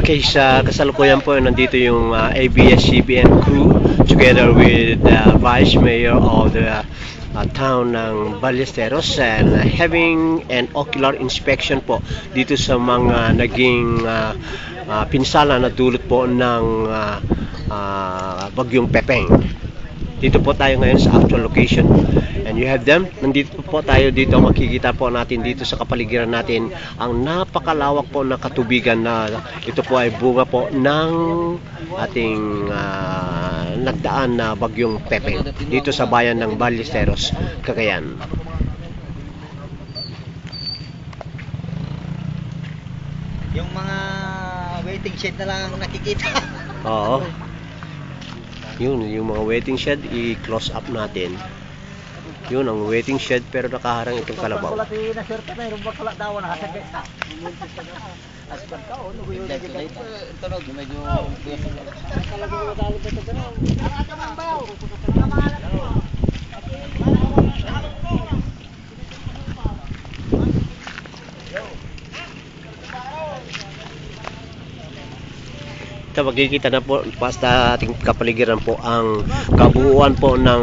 Okay, sa kasalukuyan po nandito yung ABS-CBN crew together with the Vice Mayor of the town ng Ballesteros and having an ocular inspection po dito sa mga naging pinsala na dulot po ng bagyong Pepeng. Dito po tayo ngayon sa actual location and you have them. Nandito po tayo dito, makikita po natin dito sa kapaligiran natin ang napakalawak po na katubigan na ito po ay bunga po ng ating nagdaan na bagyong Pepeng dito sa bayan ng Ballesteros, Cagayan. Yung mga waiting shed na lang ang nakikita. Oo. Yun, yung mga waiting shed, i-close up natin. Yun, ang waiting shed pero nakaharang itong kalabaw. Ito, makikita na po basta ating kapaligiran po ang kabuuan po ng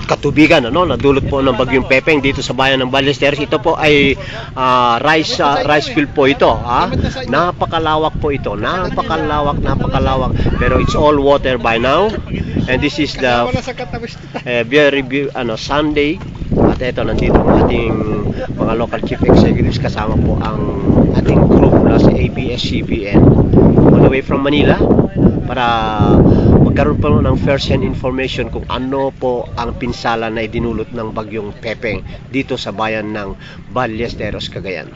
katubigan na dulot po ng bagyong Pepeng dito sa bayan ng Ballesteros. Ito po ay rice field po ito. Napakalawak po ito. Napakalawak. Pero it's all water by now. And this is the very Sunday. At ito, nandito ang ating mga local chief executives kasama po ang ating group na sa ABS-CBN all the way from Manila para magkaroon po ng first-hand information kung ano po ang pinsala na idinulot ng bagyong Pepeng dito sa bayan ng Ballesteros, Cagayan.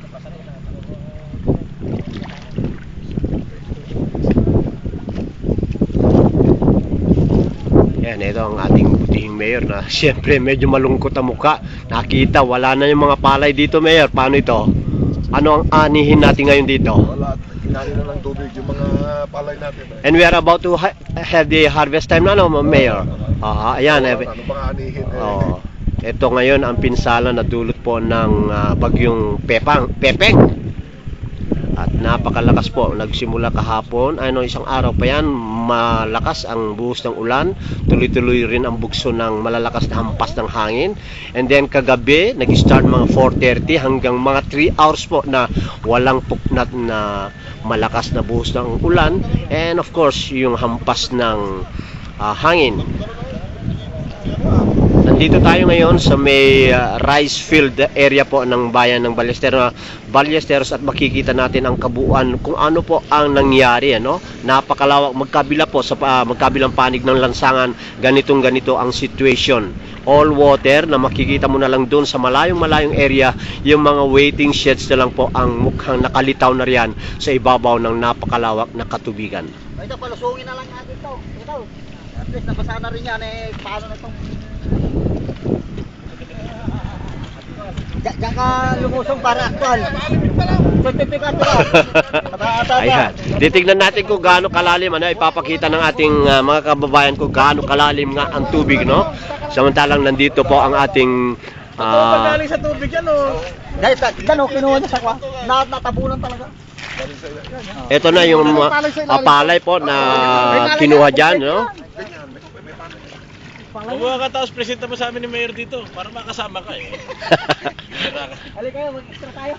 Yan, ito ang ating butihing mayor na siyempre medyo malungkot ang mukha. Nakita, wala na yung mga palay dito, mayor. Paano ito? Ano ang anihin natin ngayon dito? Wala, kinali na lang tubig yung mga palay natin. And we are about to have the harvest time na, mayor? Ayan. Ano bang anihin? Ito ngayon ang pinsala na dulot po ng bagyong Pepeng. At napakalakas po, nagsimula kahapon, isang araw pa yan, malakas ang buhos ng ulan, tuloy-tuloy rin ang bugso ng malalakas na hampas ng hangin. And then kagabi, nag-start mga 4:30 hanggang mga 3 hours po na walang puknat na malakas na buhos ng ulan. And of course, yung hampas ng hangin. Nandito tayo ngayon sa may rice field area po ng bayan ng Ballesteros at makikita natin ang kabuuan kung ano po ang nangyari. Napakalawak, magkabila po sa magkabilang panig ng lansangan, ganito ang situation. All water na makikita mo na lang doon sa malayong area, yung mga waiting sheds na lang po ang mukhang nakalitaw na riyan sa ibabaw ng napakalawak na katubigan. Ito, palusungin na lang natin ito. At least nabasa na rin yan paano na itong diyan ka lumusong para aktual. Certificate ba? Ayan. Titignan natin kung gaano kalalim. Ipapakita ng ating mga kababayan kung gaano kalalim nga ang tubig, no? Samantalang nandito po ang ating Galing sa tubig yan, Dahil kinuha niya sa kwa. Natabunan talaga. Ito na yung palay po na kinuha dyan, no? Kumuha ka tapos presenta mo sa amin ni Mayor dito para makasama ka Halika kayo, mag-extra tayo.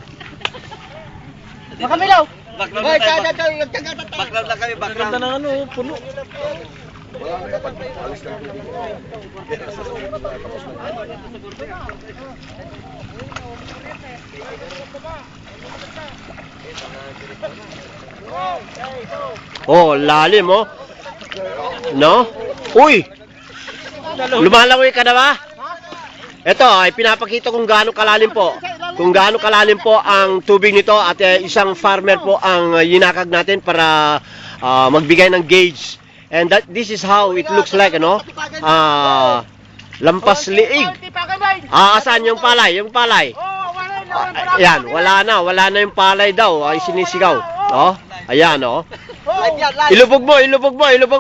Makamilaw! Background na kami, background na puno. Wala na yung pag-alis ng tubig. Lalim, no? Uy! Lumalangoy ka na ba? Ito ay pinapakita kung gaano kalalim po. Kung gaano kalalim po ang tubig nito at isang farmer po ang yinakag natin para magbigay ng gauge. And this is how it looks like, ano? Lampas liig. Asan yung palay? Yung palay. Ayan, wala na yung palay daw. Ay sinisigaw. Oh, ayan, oh. Ilubog mo.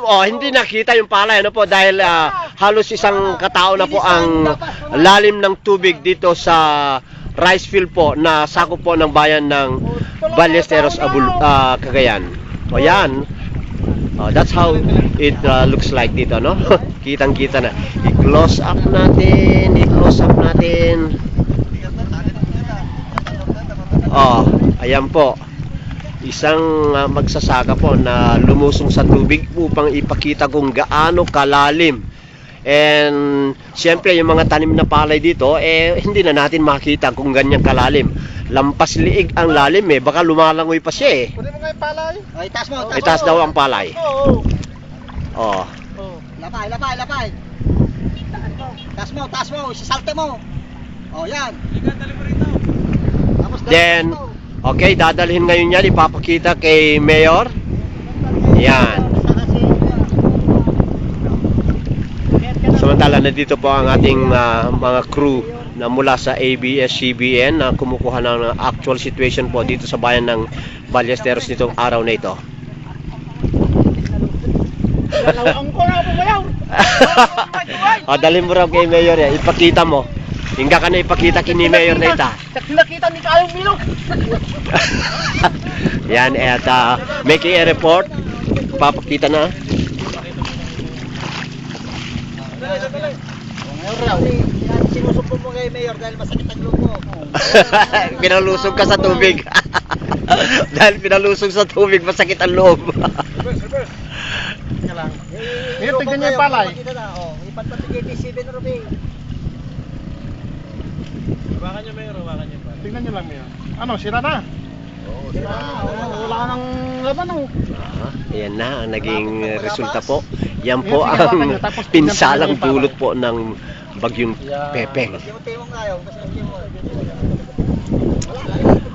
Oh, hindi nakita yung palay, ano po, dahil halos isang katao na po ang lalim ng tubig dito sa rice field po na sakop po ng bayan ng Ballesteros, Cagayan. O yan. That's how it looks like dito, no? Kitang-kita na. I-close up natin. Oh, ayan po. Isang magsasaka po na lumusong sa tubig upang ipakita kung gaano kalalim. And siyempre yung mga tanim na palay dito, hindi na natin makita kung ganyan kalalim. Lampas liig ang lalim baka lumalangoy pa siya Kunin mo nga yung palay. Ay, taas mo. Ay, taas daw ang palay. Oo. Oh. Lapay. Taas mo. Isasalte mo. Oh, yan. Tapos Then, okay, dadalhin ngayon yan, ipapakita kay Mayor. Yan. Samantala, nandito po ang ating mga crew na mula sa ABS-CBN na kumukuha ng actual situation po dito sa bayan ng Ballesteros nitong araw na ito. Dalhin mo raw kay Mayor yan, ipakita mo. Hingga ka na ipakita kay ni Mayor na ita. Nakita ni Kayong Milok. Yan, at making a report. Papakita na. Sinusubok mo kay Mayor dahil masakit ang loob mo. Pinalusog ka sa tubig. Dahil pinalusog sa tubig, masakit ang loob. Mayor, tignan niyo yung palay. Ipanpatigay kay Steven Rubi. Hawakan niyo, Mayor. Tignan niyo lang, Mayor. Ano, sira na? Oo, sira na. Wala ka ng laban, oh. Ayan na ang naging resulta po. Yan po ang pinsalang dulot po ng bagyong Pepeng.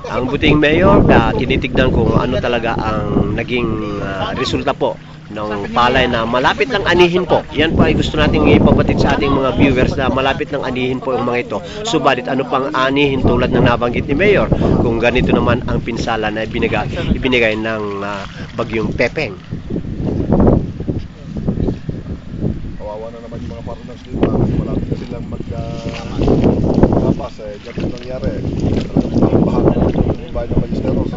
Ang buting Mayor, tinitignan kung ano talaga ang naging resulta po ng palay na malapit ng anihin po. Yan po ay gusto nating ipabatid sa ating mga viewers na malapit ng anihin po yung mga ito. Subalit ano pang anihin tulad ng nabanggit ni Mayor kung ganito naman ang pinsala na ibinigay ng bagyong Pepeng. Kawawa na naman yung mga partners dito. Malapit na silang magpapas. Ganito nangyari. Talagang bahan na yung bayan ng Ballesteros.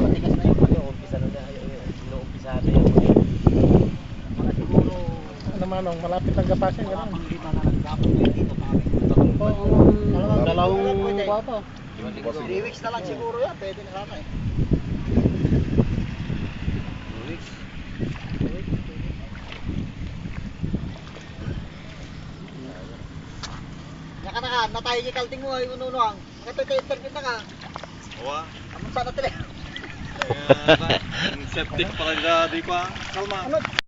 Malapit ang gapasin, gano'n. Dalawang bata. 3 weeks na lang siguro yan, pwede na sana eh. 2 weeks. Naka, natay kalting mo ay ununuang. Ito kay interview na ka. Owa. Amon sana tele. Septic pala nila, di pa. Kalma. Ano?